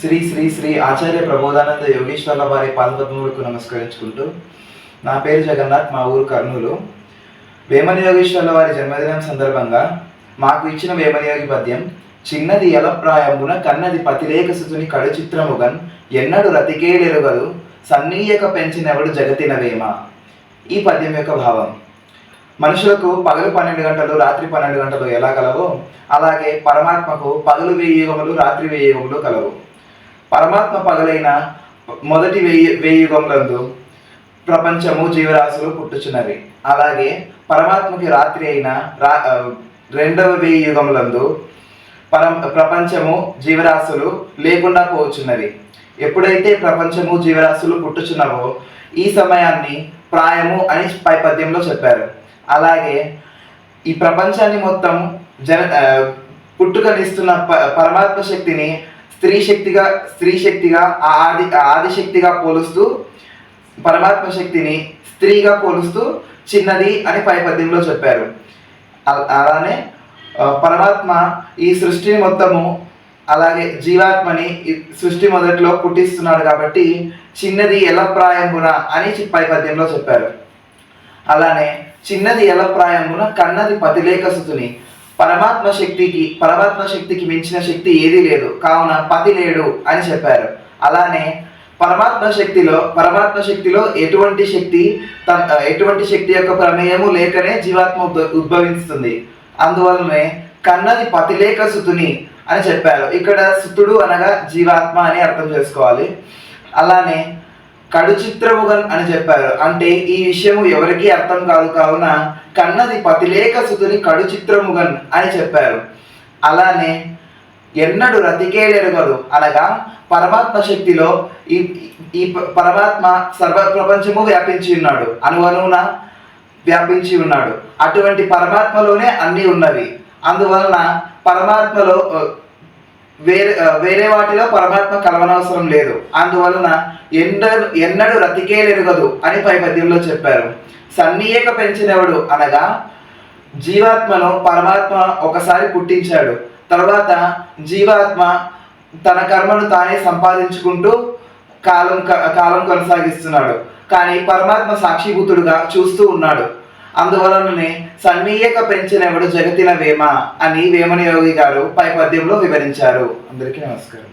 శ్రీ శ్రీ శ్రీ ఆచార్య ప్రబోధానంద యోగేశ్వర్ల వారి పాదపద్మములకు నమస్కరించుకుంటూ, నా పేరు జగన్నాథ్, మా ఊరు కర్నూలు. వేమన యోగేశ్వర్ల వారి జన్మదినం సందర్భంగా మాకు ఇచ్చిన వేమనయోగి పద్యం, చిన్నది ఎలప్రాయమున కన్నది పతిరేక సుతుని కడు చిత్రముగన్ ఎన్నడు రతికేడెరుగదు సన్నీయక పెంచినవడు జగతిన వేమ. ఈ పద్యం యొక్క భావం, మనుషులకు పగలు 12 గంటలు, రాత్రి 12 గంటలు ఎలా కలవో, అలాగే పరమాత్మకు పగలు 1000 యుగములు, రాత్రి 1000 యుగములు కలవు. పరమాత్మ పగలైన మొదటి 1000 యుగములందు ప్రపంచము, జీవరాశులు పుట్టుచున్నవి. అలాగే పరమాత్మకి రాత్రి అయిన రెండవ 1000 యుగములందు ప్రపంచము, జీవరాశులు లేకుండా పోవచ్చున్నవి. ఎప్పుడైతే ప్రపంచము, జీవరాశులు పుట్టుచున్నవో ఈ సమయాన్ని ప్రాయము అని పై పద్యంలో చెప్పారు. అలాగే ఈ ప్రపంచాన్ని మొత్తం పుట్టుకనిస్తున్న పరమాత్మ శక్తిని స్త్రీ శక్తిగా ఆదిశక్తిగా పోలుస్తూ, పరమాత్మ శక్తిని స్త్రీగా పోలుస్తూ చిన్నది అని పై పద్యంలో చెప్పారు. అలానే పరమాత్మ ఈ సృష్టిని మొత్తము, అలాగే జీవాత్మని సృష్టి మొదట్లో పుట్టిస్తున్నాడు కాబట్టి చిన్నది ఎలప్రాయమున అని పై పద్యంలో చెప్పారు. అలానే చిన్నది ఎలప్రాయమున కన్నది పతిలేక సుతుని, పరమాత్మ శక్తికి మించిన శక్తి ఏదీ లేదు, కావున పతి లేడు అని చెప్పారు. అలానే పరమాత్మ శక్తిలో ఎటువంటి శక్తి యొక్క ప్రమేయము లేకనే జీవాత్మ ఉద్భవిస్తుంది. అందువలనే కన్నది పతిలేక సుతుని అని చెప్పారు. ఇక్కడ సుతుడు అనగా జీవాత్మ అని అర్థం చేసుకోవాలి. అలానే కడు చిత్రముగన్ అని చెప్పారు. అంటే ఈ విషయము ఎవరికీ అర్థం కాదు, కావున కన్నది పతిలేక సుతుని కడు చిత్రముగన్ అని చెప్పారు. అలానే ఎన్నడు రతికేడెరుగదు అనగా పరమాత్మ శక్తిలో ఈ పరమాత్మ సర్వ ప్రపంచము వ్యాపించి ఉన్నాడు, అణువణువున వ్యాపించి ఉన్నాడు. అటువంటి పరమాత్మలోనే అన్నీ ఉన్నవి. అందువలన పరమాత్మలో వేరే వాటిలో పరమాత్మ కలవనవసరం లేదు. అందువలన ఎన్నడు రతికేడెరుగదు అని పై పద్యంలో చెప్పారు. సన్నీయక పెంచినవాడు అనగా జీవాత్మను పరమాత్మ ఒకసారి పుట్టించాడు. తర్వాత జీవాత్మ తన కర్మను తానే సంపాదించుకుంటూ కాలం కొనసాగిస్తున్నాడు. కానీ పరమాత్మ సాక్షిభూతుడుగా చూస్తూ ఉన్నాడు. అందువలననే సన్నీయక పెంచినవాడు జగతిన వేమ అని వేమన యోగి గారు పై పద్యంలో వివరించారు. అందరికీ నమస్కారం.